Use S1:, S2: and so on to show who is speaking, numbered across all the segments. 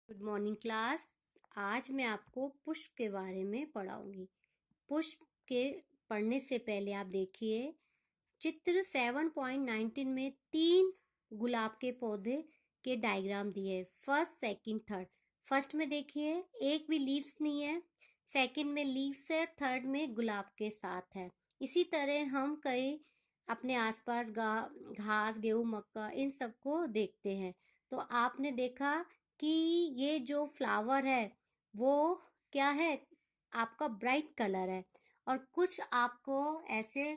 S1: Good morning class. आज मैं आपको पुष्प के बारे में पढ़ाऊंगी। पुष्प के पढ़ने से पहले आप देखिए चित्र 7.19 में 3 गुलाब के पौधे के डायग्राम दिए, फर्स्ट सेकंड थर्ड। फर्स्ट में देखिए एक भी लीव्स नहीं है, सेकंड में लीव्स है, थर्ड में गुलाब के साथ है। इसी तरह हम कई अपने आसपास घास, गेहूं, मक्का इन सबको देखते हैं। तो आपने देखा कि ये जो फ्लावर है वो क्या है, आपका ब्राइट कलर है। और कुछ आपको ऐसे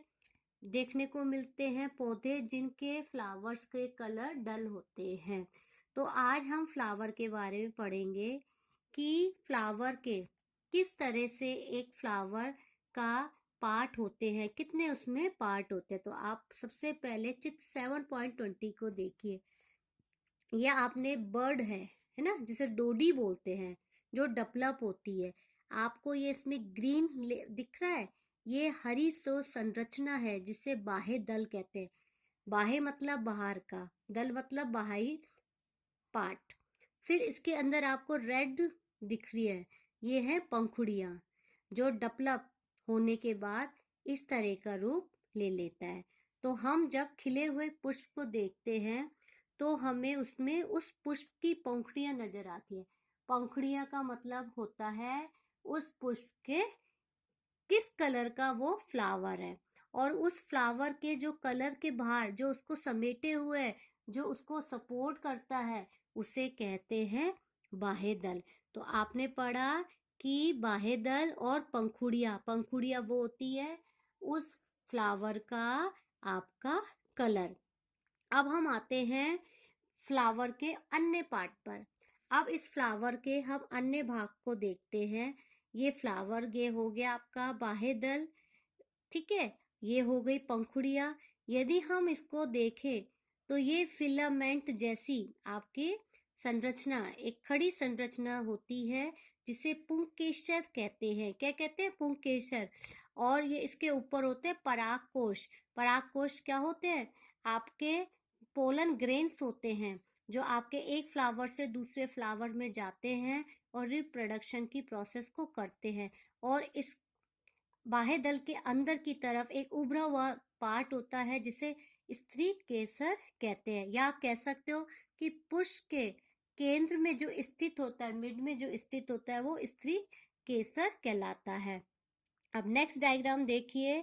S1: देखने को मिलते हैं पौधे जिनके फ्लावर्स के कलर डल होते हैं। तो आज हम फ्लावर के बारे में पढ़ेंगे कि फ्लावर के किस तरह से एक फ्लावर का पार्ट होते हैं, कितने उसमें पार्ट होते हैं। तो आप सबसे पहले चित्र 7.20 को देखिए। यह आपने बर्ड है ना, जिसे डोडी बोलते हैं, जो डेवलप होती है। आपको ये इसमें ग्रीन दिख रहा है, ये हरी सो संरचना है जिसे बाह्य दल कहते हैं। बाह्य मतलब बाहर का, दल मतलब बाहरी पार्ट। फिर इसके अंदर आपको रेड दिख रही है, ये है पंखुड़ियां, जो डेवलप होने के बाद इस तरह का रूप ले लेता है। तो हम जब खिले हुए पुष्प को देखते हैं तो हमें उसमें उस पुष्प की पंखुड़ियां नजर आती है। पंखुड़ियां का मतलब होता है उस पुष्प के किस कलर का वो फ्लावर है, और उस फ्लावर के जो कलर के बाहर जो उसको समेटे हुए है, जो उसको सपोर्ट करता है, उसे कहते हैं बाह्य दल। तो आपने पढ़ा कि बाह्य दल और पंखुड़ियां, पंखुड़ियां वो होती है उस फ्लावर का आपका कलर। अब हम आते हैं फ्लावर के अन्य पार्ट पर। अब इस फ्लावर के हम अन्य भाग को देखते हैं। ये फ्लावर हो गया आपका बाह्य दल, ठीक है। ये हो गई पंखुड़ियां। यदि हम इसको देखें तो ये फिलामेंट जैसी आपकी संरचना, एक खड़ी संरचना होती है जिसे पुंकेसर कहते हैं। क्या कहते हैं? पुंकेसर। और ये इसके ऊपर होते हैं परागकोश। परागकोश क्या होते हैं? आपके पोलन ग्रेन्स होते हैं, जो आपके एक फ्लावर से दूसरे फ्लावर में जाते हैं और रिप्रोडक्शन की प्रोसेस को करते हैं। और इस बाह्य दल के अंदर की तरफ एक उभरा हुआ पार्ट होता है जिसे स्त्री केसर कहते हैं। या आप कह सकते हो कि पुष्प के केंद्र में जो स्थित होता है, मिड में जो स्थित होता है, वो स्त्री केसर कहलाता है। अब नेक्स्ट डायग्राम देखिए।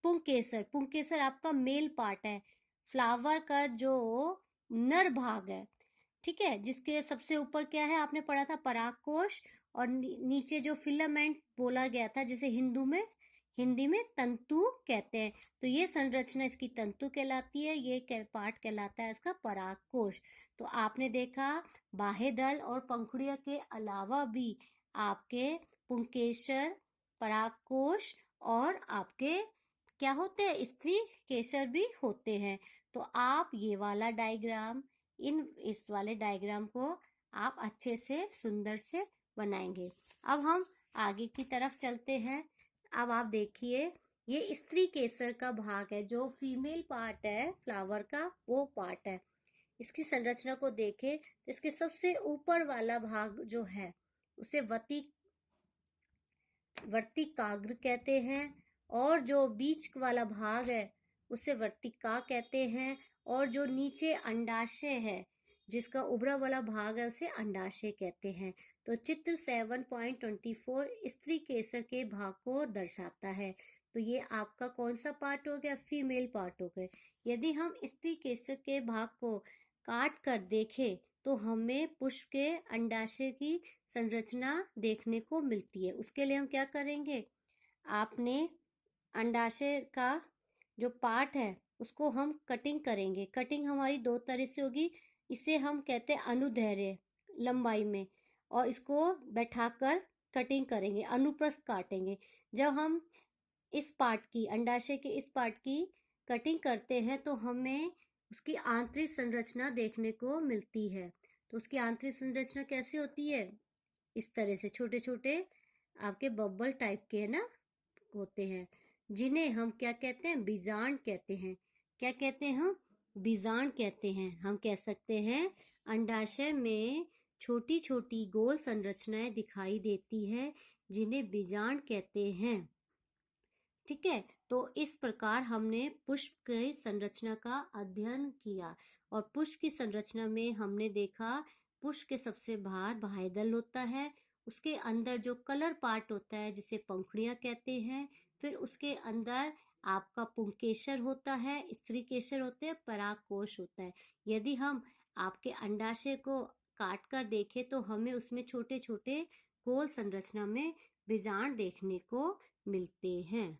S1: पुंकेसर, पुंकेसर आपका मेल पार्ट है, फ्लावर का जो नर भाग है, ठीक है। जिसके सबसे ऊपर क्या है, आपने पढ़ा था परागकोश, और नीचे जो फिलामेंट बोला गया था जिसे हिंदी में तंतु कहते हैं। तो ये संरचना इसकी तंतु कहलाती है, ये पार्ट कहलाता है इसका परागकोश। तो आपने देखा बाह्य दल और पंखुड़ियों के अलावा भी आपके पुंकेसर, परागकोश और आपके क्या होते हैं, स्त्री केसर भी होते हैं। तो आप ये वाला डायग्राम, इस वाले डायग्राम को आप अच्छे से सुंदर से बनाएंगे। अब हम आगे की तरफ चलते हैं। अब आप देखिए, ये स्त्री केसर का भाग है, जो फीमेल पार्ट है फ्लावर का, वो पार्ट है। इसकी संरचना को देखें तो इसके सबसे ऊपर वाला भाग जो है उसे वर्तिकाग्र कहते हैं, और जो बीच वाला भाग है उसे वर्तिका कहते हैं, और जो नीचे अंडाशय है, जिसका उभरा वाला भाग है, उसे अंडाशय कहते हैं। तो चित्र 7.24 स्त्री केसर के भाग को दर्शाता है। तो ये आपका कौन सा पार्ट हो गया? फीमेल पार्ट हो गए। यदि हम स्त्री केसर के भाग को काट कर देखें तो हमें पुष्प के अंडाशय की संरचना देखने को मिलती है। उसके लिए हम क्या करेंगे, आपने अंडाशय का जो पार्ट है उसको हम कटिंग करेंगे। कटिंग हमारी दो तरह से होगी। इसे हम कहते हैं अनुदैर्ध्य लंबाई में, और इसको बैठाकर कटिंग करेंगे, अनुप्रस्थ काटेंगे। जब हम इस पार्ट की, अंडाशय के इस पार्ट की कटिंग करते हैं तो हमें उसकी आंतरिक संरचना देखने को मिलती है। तो उसकी आंतरिक संरचना कैसी होती है? इस तरह से छोटे छोटे आपके बबल टाइप के है ना होते हैं, जिन्हें हम क्या कहते हैं? बीजांड कहते हैं। क्या कहते हैं हम? बीजांड कहते हैं। हम कह सकते हैं अंडाशय में छोटी छोटी गोल संरचनाएं दिखाई देती है जिन्हें बीजांड कहते हैं। ठीक है, तो इस प्रकार हमने पुष्प की संरचना का अध्ययन किया और पुष्प की संरचना में हमने देखा पुष्प के सबसे बाहर बाह्य दल होता है, उसके अंदर जो कलर पार्ट होता है जिसे पंखुड़ियां कहते हैं, फिर उसके अंदर आपका पुंकेसर होता है, स्त्री केसर होते हैं, परागकोश होता है। यदि हम आपके अंडाशय को काट कर देखें तो हमें उसमें छोटे छोटे गोल संरचना में बीजांड देखने को मिलते हैं।